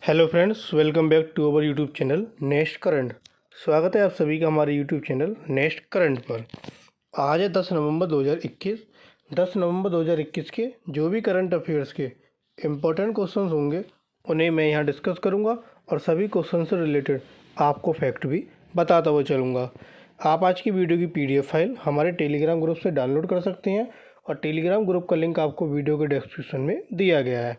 Hello friends, welcome back to our YouTube channel next current. स्वागत है आप सभी का हमारे यूट्यूब चैनल नेक्स्ट करंट पर। आज है 10 नवंबर 2021। 10 नवंबर 2021 के जो भी करंट अफेयर्स के इम्पोर्टेंट क्वेश्चंस होंगे उन्हें मैं यहाँ डिस्कस करूँगा और सभी क्वेश्चन से रिलेटेड आपको फैक्ट भी बताता हुआ चलूँगा। आप आज की वीडियो की PDF फाइल हमारे टेलीग्राम ग्रुप से डाउनलोड कर सकते हैं और टेलीग्राम ग्रुप का लिंक आपको वीडियो के डिस्क्रिप्शन में दिया गया है।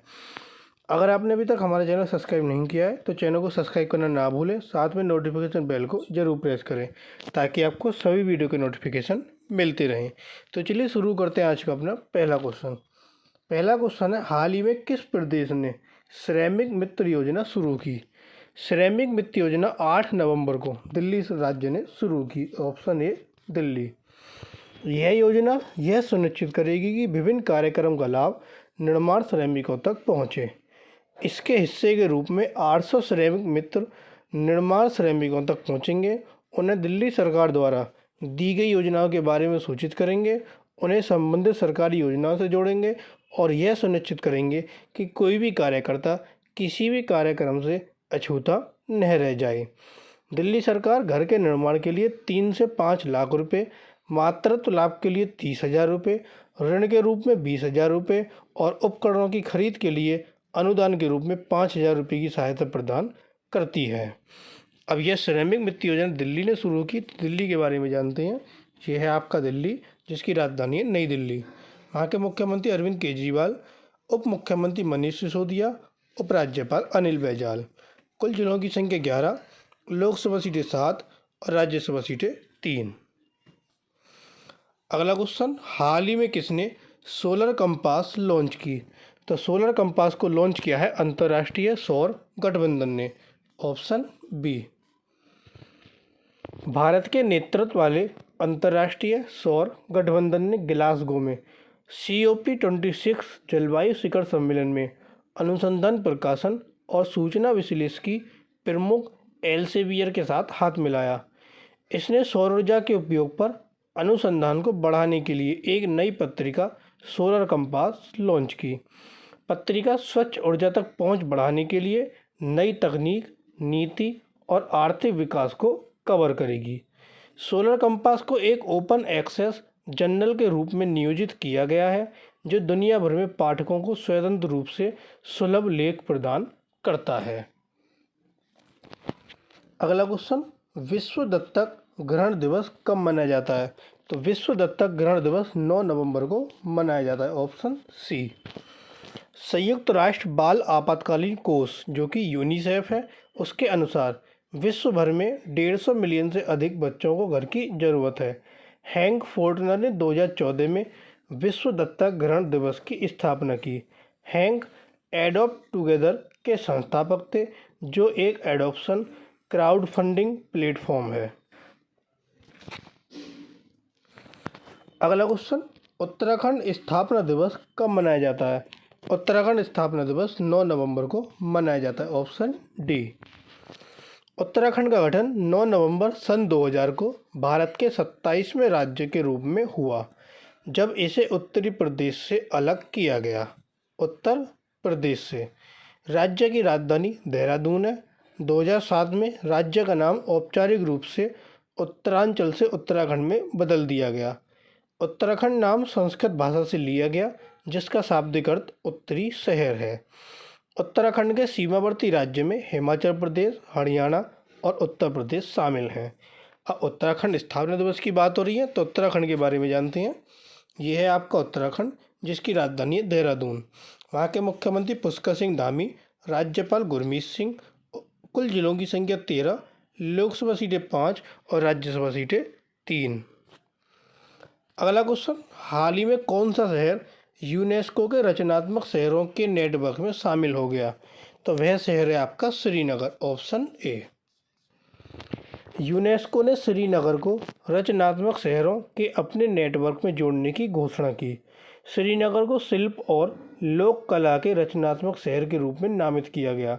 अगर आपने अभी तक हमारा चैनल सब्सक्राइब नहीं किया है तो चैनल को सब्सक्राइब करना ना भूलें, साथ में नोटिफिकेशन बेल को ज़रूर प्रेस करें ताकि आपको सभी वीडियो के नोटिफिकेशन मिलते रहें। तो चलिए शुरू करते हैं आज का अपना पहला क्वेश्चन। पहला क्वेश्चन है, हाल ही में किस प्रदेश ने श्रमिक मित्र योजना शुरू की? श्रमिक मित्र योजना 8 नवंबर को दिल्ली राज्य ने शुरू की। Option A Delhi. यह योजना यह सुनिश्चित करेगी कि विभिन्न कार्यक्रम का लाभ निर्माण श्रमिकों तक पहुँचे। इसके हिस्से के रूप में 800 श्रमिक मित्र निर्माण श्रमिकों तक पहुंचेंगे, उन्हें दिल्ली सरकार द्वारा दी गई योजनाओं के बारे में सूचित करेंगे, उन्हें संबंधित सरकारी योजनाओं से जोड़ेंगे और यह सुनिश्चित करेंगे कि कोई भी कार्यकर्ता किसी भी कार्यक्रम से अछूता न रह जाए। दिल्ली सरकार घर के निर्माण के लिए 3 से 5 लाख रुपये, मातृत्व लाभ के लिए 30,000 रुपये, ऋण के रूप में 20,000 रुपये और उपकरणों की खरीद के लिए अनुदान के रूप में 5,000 रुपये की सहायता प्रदान करती है। अब यह श्रमिक मित्र योजना दिल्ली ने शुरू की, तो दिल्ली के बारे में जानते हैं। यह है आपका दिल्ली, जिसकी राजधानी है नई दिल्ली। वहाँ के मुख्यमंत्री अरविंद केजरीवाल, उप मुख्यमंत्री मनीष सिसोदिया, उपराज्यपाल अनिल बैजल। कुल जिलों की संख्या 11, लोकसभा सीटें 7 और राज्यसभा सीटें 3। अगला क्वेश्चन, हाल ही में किसने सोलर कंपास लॉन्च की? तो सोलर कंपास को लॉन्च किया है अंतर्राष्ट्रीय सौर गठबंधन ने। Option B. भारत के नेतृत्व वाले अंतर्राष्ट्रीय सौर गठबंधन ने ग्लासगो में COP26 जलवायु शिखर सम्मेलन में अनुसंधान, प्रकाशन और सूचना विश्लेषण प्रमुख एल्सेवियर के साथ हाथ मिलाया। इसने सौर ऊर्जा के उपयोग पर अनुसंधान को बढ़ाने के लिए एक नई पत्रिका सोलर कंपास लॉन्च की। पत्रिका स्वच्छ ऊर्जा तक पहुंच बढ़ाने के लिए नई तकनीक, नीति और आर्थिक विकास को कवर करेगी। सोलर कंपास को एक ओपन एक्सेस जर्नल के रूप में नियोजित किया गया है, जो दुनिया भर में पाठकों को स्वतंत्र रूप से सुलभ लेख प्रदान करता है। अगला क्वेश्चन, विश्व दत्तक ग्रहण दिवस कब मनाया जाता है? तो विश्व दत्तक ग्रहण दिवस 9 नवंबर को मनाया जाता है। Option C. संयुक्त राष्ट्र बाल आपातकालीन कोष, जो कि यूनिसेफ है, उसके अनुसार विश्व भर में 150 मिलियन से अधिक बच्चों को घर की ज़रूरत है। हैंक फोर्टनर ने 2014 में विश्व दत्तक ग्रहण दिवस की स्थापना की। हैंक एडॉप्ट टुगेदर के संस्थापक थे, जो एक एडॉप्शन क्राउड फंडिंग प्लेटफॉर्म है। अगला क्वेश्चन, उत्तराखंड स्थापना दिवस कब मनाया जाता है? उत्तराखंड स्थापना दिवस 9 नवंबर को मनाया जाता है। Option D. उत्तराखंड का गठन 9 नवंबर सन 2000 को भारत के 27वें राज्य के रूप में हुआ, जब इसे उत्तरी प्रदेश से अलग किया गया। उत्तर प्रदेश से राज्य की राजधानी देहरादून है। 2007 में राज्य का नाम औपचारिक रूप से उत्तरांचल से उत्तराखंड में बदल दिया गया। उत्तराखंड नाम संस्कृत भाषा से लिया गया, जिसका शाब्दिक अर्थ उत्तरी शहर है। उत्तराखंड के सीमावर्ती राज्य में हिमाचल प्रदेश, हरियाणा और उत्तर प्रदेश शामिल हैं। अब उत्तराखंड स्थापना दिवस की बात हो रही है, तो उत्तराखंड के बारे में जानते हैं। ये है आपका उत्तराखंड, जिसकी राजधानी है देहरादून। वहाँ के मुख्यमंत्री पुष्कर सिंह धामी, राज्यपाल गुरमीत सिंह। कुल जिलों की संख्या 13, लोकसभा सीटें 5 और राज्यसभा सीटें 3। अगला क्वेश्चन, हाल ही में कौन सा शहर यूनेस्को के रचनात्मक शहरों के नेटवर्क में शामिल हो गया? तो वह शहर है आपका श्रीनगर। Option A. यूनेस्को ने श्रीनगर को रचनात्मक शहरों के अपने नेटवर्क में जोड़ने की घोषणा की। श्रीनगर को शिल्प और लोक कला के रचनात्मक शहर के रूप में नामित किया गया।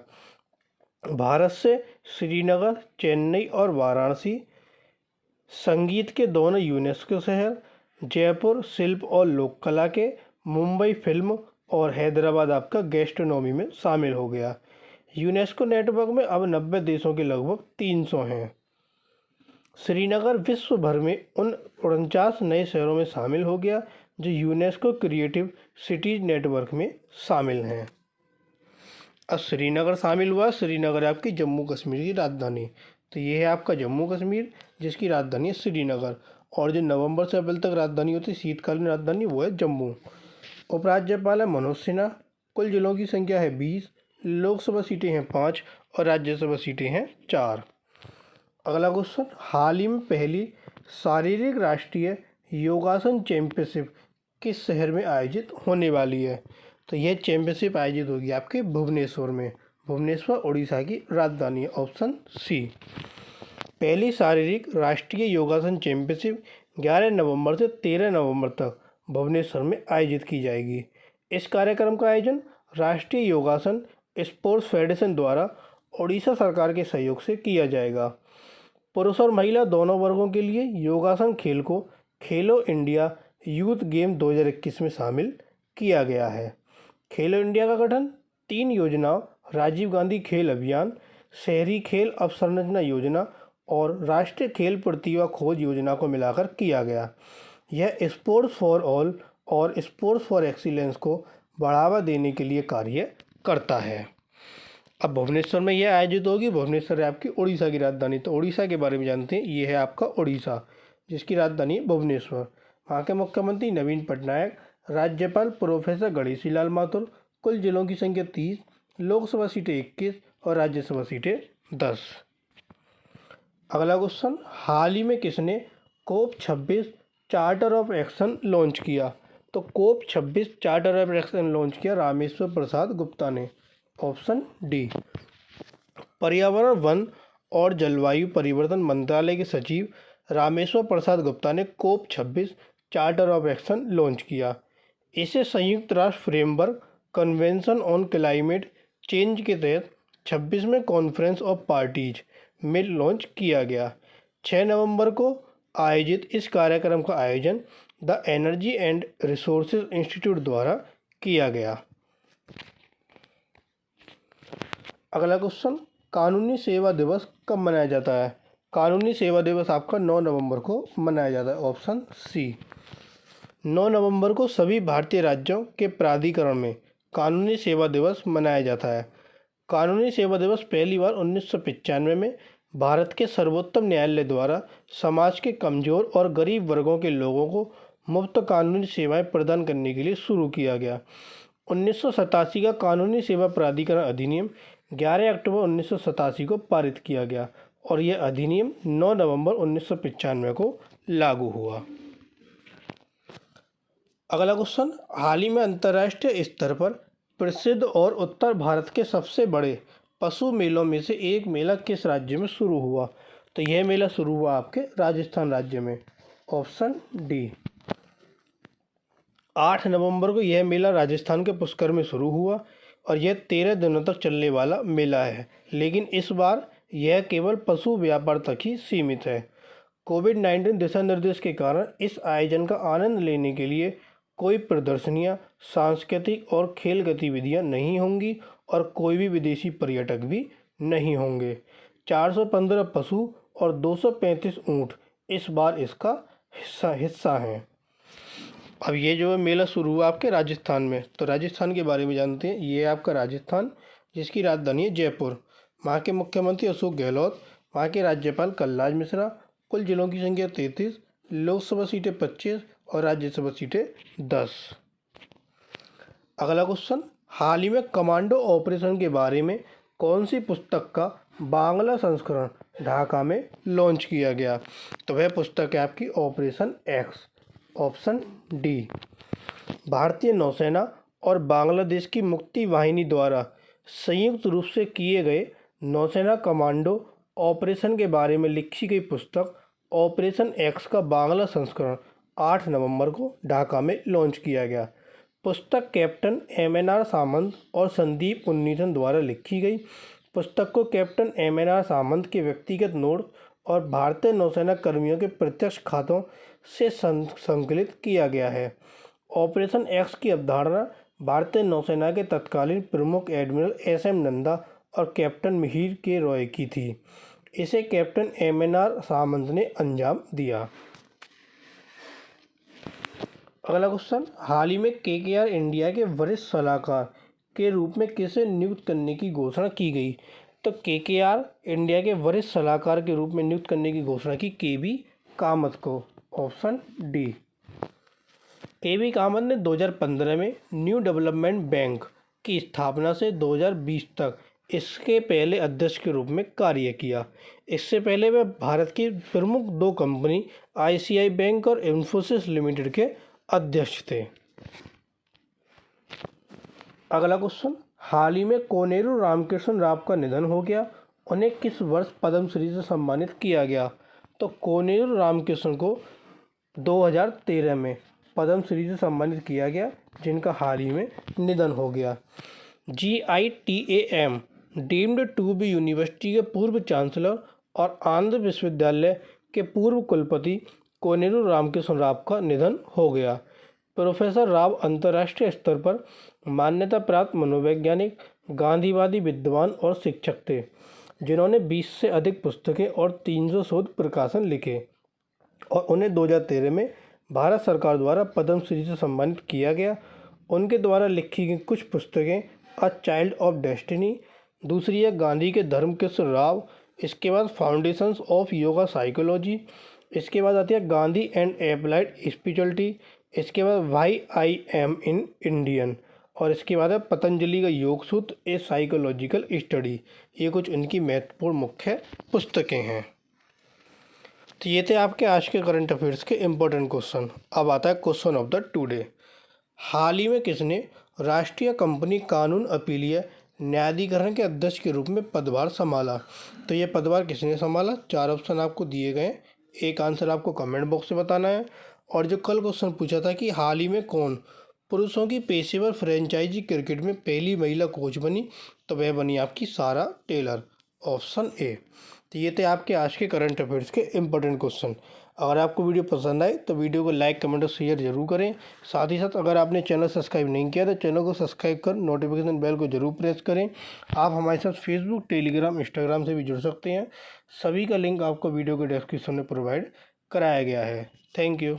भारत से श्रीनगर, चेन्नई और वाराणसी संगीत के दोनों यूनेस्को शहर, जयपुर शिल्प और लोक कला के, मुंबई फिल्म और हैदराबाद आपका गैस्ट्रोनॉमी में शामिल हो गया। यूनेस्को नेटवर्क में अब 90 देशों के लगभग 300 हैं। श्रीनगर विश्व भर में उन 49 नए शहरों में शामिल हो गया जो यूनेस्को क्रिएटिव सिटीज नेटवर्क में शामिल हैं। अब श्रीनगर शामिल हुआ। श्रीनगर है आपकी जम्मू कश्मीर की राजधानी। तो ये है आपका जम्मू कश्मीर जिसकी राजधानी है श्रीनगर, और जो नवंबर से अप्रैल तक राजधानी होती है, शीतकालीन राजधानी, वो है जम्मू। उपराज्यपाल है मनोज सिन्हा। कुल जिलों की संख्या है 20, लोकसभा सीटें हैं 5 और राज्यसभा सीटें हैं 4। अगला क्वेश्चन, हाल ही में पहली शारीरिक राष्ट्रीय योगासन चैंपियनशिप किस शहर में आयोजित होने वाली है? तो यह चैंपियनशिप आयोजित होगी आपके भुवनेश्वर में। भुवनेश्वर उड़ीसा की राजधानी है, ऑप्शन सी। पहली शारीरिक राष्ट्रीय योगासन चैंपियनशिप 11 नवंबर से 13 नवंबर तक भुवनेश्वर में आयोजित की जाएगी। इस कार्यक्रम का आयोजन राष्ट्रीय योगासन स्पोर्ट्स फेडरेशन द्वारा उड़ीसा सरकार के सहयोग से किया जाएगा। पुरुष और महिला दोनों वर्गों के लिए योगासन खेल को खेलो इंडिया यूथ गेम 2021 में शामिल किया गया है। खेलो इंडिया का गठन 3 योजनाओं राजीव गांधी खेल अभियान, शहरी खेल अवसंरचना योजना और राष्ट्रीय खेल प्रतिभा खोज योजना को मिलाकर किया गया। यह स्पोर्ट्स फॉर ऑल और स्पोर्ट्स फॉर एक्सीलेंस को बढ़ावा देने के लिए कार्य करता है। अब भुवनेश्वर में यह आयोजित होगी। भुवनेश्वर है आपकी उड़ीसा की राजधानी। तो उड़ीसा के बारे में जानते हैं। ये है आपका उड़ीसा जिसकी राजधानी है भुवनेश्वर। वहाँ के मुख्यमंत्री नवीन पटनायक, राज्यपाल प्रोफेसर गणेशी लाल माथुर। कुल जिलों की संख्या 30, लोकसभा सीटें 21 और राज्यसभा सीटें 10। अगला क्वेश्चन, हाल ही में किसने कोप 26 चार्टर ऑफ एक्शन लॉन्च किया? तो कोप 26 चार्टर ऑफ एक्शन लॉन्च किया रामेश्वर प्रसाद गुप्ता ने, ऑप्शन डी। पर्यावरण, वन और जलवायु परिवर्तन मंत्रालय के सचिव रामेश्वर प्रसाद गुप्ता ने कोप 26 चार्टर ऑफ एक्शन लॉन्च किया। इसे संयुक्त राष्ट्र framework convention on climate change के तहत 26वें कॉन्फ्रेंस ऑफ पार्टीज में लॉन्च किया गया। 6 नवंबर को आयोजित इस कार्यक्रम का आयोजन the energy and resources institute द्वारा किया गया। अगला क्वेश्चन, कानूनी सेवा दिवस कब मनाया जाता है? कानूनी सेवा दिवस आपका 9 नवंबर को मनाया जाता है, ऑप्शन सी। 9 नवंबर को सभी भारतीय राज्यों के प्राधिकरण में कानूनी सेवा दिवस मनाया जाता है। कानूनी सेवा दिवस पहली बार 1995 में भारत के सर्वोच्च न्यायालय द्वारा समाज के कमजोर और गरीब वर्गों के लोगों को मुफ्त कानूनी सेवाएं प्रदान करने के लिए शुरू किया गया। 1987 का कानूनी सेवा प्राधिकरण अधिनियम 11 अक्टूबर 1987 को पारित किया गया और यह अधिनियम 9 नवंबर 1995 को लागू हुआ। अगला क्वेश्चन, हाल ही में अंतर्राष्ट्रीय स्तर पर प्रसिद्ध और उत्तर भारत के सबसे बड़े पशु मेलों में से एक मेला किस राज्य में शुरू हुआ? तो यह मेला शुरू हुआ आपके राजस्थान राज्य में, ऑप्शन डी। 8 नवंबर को यह मेला राजस्थान के पुष्कर में शुरू हुआ और यह 13 दिनों तक चलने वाला मेला है, लेकिन इस बार यह केवल पशु व्यापार तक ही सीमित है। कोविड-19 दिशा निर्देश के कारण इस आयोजन का आनंद लेने के लिए कोई प्रदर्शनियां, सांस्कृतिक और खेल गतिविधियां नहीं होंगी और कोई भी विदेशी पर्यटक भी नहीं होंगे। 415 पशु और 235 ऊँट इस बार इसका हिस्सा हैं। अब ये जो है मेला शुरू हुआ आपके राजस्थान में। तो राजस्थान के बारे में जानते हैं। ये है आपका राजस्थान जिसकी राजधानी है जयपुर। वहाँ के मुख्यमंत्री अशोक गहलोत, वहाँ के राज्यपाल कलराज मिश्रा। कुल जिलों की संख्या 33, लोकसभा सीटें 25 और राज्यसभा सीटें 10। अगला क्वेश्चन, हाल ही में कमांडो ऑपरेशन के बारे में कौन सी पुस्तक का बांग्ला संस्करण ढाका में लॉन्च किया गया? तो वह पुस्तक है आपकी ऑपरेशन एक्स, ऑप्शन डी। भारतीय नौसेना और बांग्लादेश की मुक्ति वाहिनी द्वारा संयुक्त रूप से किए गए नौसेना कमांडो ऑपरेशन के बारे में लिखी गई पुस्तक ऑपरेशन एक्स का बांग्ला संस्करण 8 नवंबर को ढाका में लॉन्च किया गया। पुस्तक कैप्टन MNR सामंत और संदीप उन्नीसन द्वारा लिखी गई। पुस्तक को कैप्टन MNR सामंत के व्यक्तिगत नोट और भारतीय नौसेना कर्मियों के प्रत्यक्ष खातों से संकलित किया गया है। ऑपरेशन एक्स की अवधारणा भारतीय नौसेना के तत्कालीन प्रमुख एडमिरल SM नंदा और कैप्टन मिहिर के रॉय की थी। इसे कैप्टन MNR सामंत ने अंजाम दिया। अगला क्वेश्चन, हाल ही में KKR इंडिया के वरिष्ठ सलाहकार के रूप में किसे नियुक्त करने की घोषणा की गई? तो KKR इंडिया के वरिष्ठ सलाहकार के रूप में नियुक्त करने की घोषणा की KB कामत को। Option D. KB कामत ने 2015 में न्यू डेवलपमेंट बैंक की स्थापना से 2020 तक इसके पहले अध्यक्ष के रूप में कार्य किया। इससे पहले वह भारत की प्रमुख 2 कंपनी ICICI बैंक और इन्फोसिस लिमिटेड के अध्यक्ष थे। अगला क्वेश्चन, हाल ही में कोनेरू रामकृष्ण राव का निधन हो गया। उन्हें किस वर्ष पद्मश्री से सम्मानित किया गया? तो कोनेरू रामकृष्ण को 2013 में पद्मश्री से सम्मानित किया गया, जिनका हाल ही में निधन हो गया। GITAM deemed to be university के पूर्व चांसलर और आंध्र विश्वविद्यालय के पूर्व कुलपति कोनेरू रामकृष्ण राव का निधन हो गया। प्रोफेसर राव अंतर्राष्ट्रीय स्तर पर मान्यता प्राप्त मनोवैज्ञानिक, गांधीवादी विद्वान और शिक्षक थे, जिन्होंने 20 से अधिक पुस्तकें और 300 शोध प्रकाशन लिखे, और उन्हें 2013 में भारत सरकार द्वारा पद्मश्री से सम्मानित किया गया। उनके द्वारा लिखी गई कुछ पुस्तकें अ चाइल्ड ऑफ डेस्टिनी, दूसरी है गांधी के धर्मकृष्ण राव, इसके बाद फाउंडेशंस ऑफ योगा साइकोलॉजी, इसके बाद आती है गांधी एंड एप्लाइड स्पिरिचुअलिटी, इसके बाद why I am in Indian, और इसके बाद है पतंजलि का योग सूत्र ए साइकोलॉजिकल स्टडी। ये कुछ इनकी महत्वपूर्ण मुख्य पुस्तकें हैं। तो ये थे आपके आज के करंट अफेयर्स के इम्पोर्टेंट क्वेश्चन। अब आता है क्वेश्चन ऑफ द टुडे। हाल ही में किसने राष्ट्रीय कंपनी कानून अपीलीय न्यायाधिकरण के अध्यक्ष के रूप में पदभार संभाला? तो ये पदभार किसने संभाला? 4 ऑप्शन आपको दिए गए, एक आंसर आपको कमेंट बॉक्स में बताना है। और जो कल क्वेश्चन पूछा था कि हाल ही में कौन पुरुषों की पेशेवर फ्रेंचाइजी क्रिकेट में पहली महिला कोच बनी? तो वह बनी आपकी सारा टेलर। Option A. तो ये थे आपके आज के करंट अफेयर्स के इम्पोर्टेंट क्वेश्चन। अगर आपको वीडियो पसंद आए तो वीडियो को लाइक, कमेंट और शेयर जरूर करें। साथ ही साथ अगर आपने चैनल सब्सक्राइब नहीं किया तो चैनल को सब्सक्राइब कर नोटिफिकेशन बेल को जरूर प्रेस करें। आप हमारे साथ फेसबुक, टेलीग्राम, इंस्टाग्राम से भी जुड़ सकते हैं। सभी का लिंक आपको वीडियो के डिस्क्रिप्शन में प्रोवाइड कराया गया है। Thank you.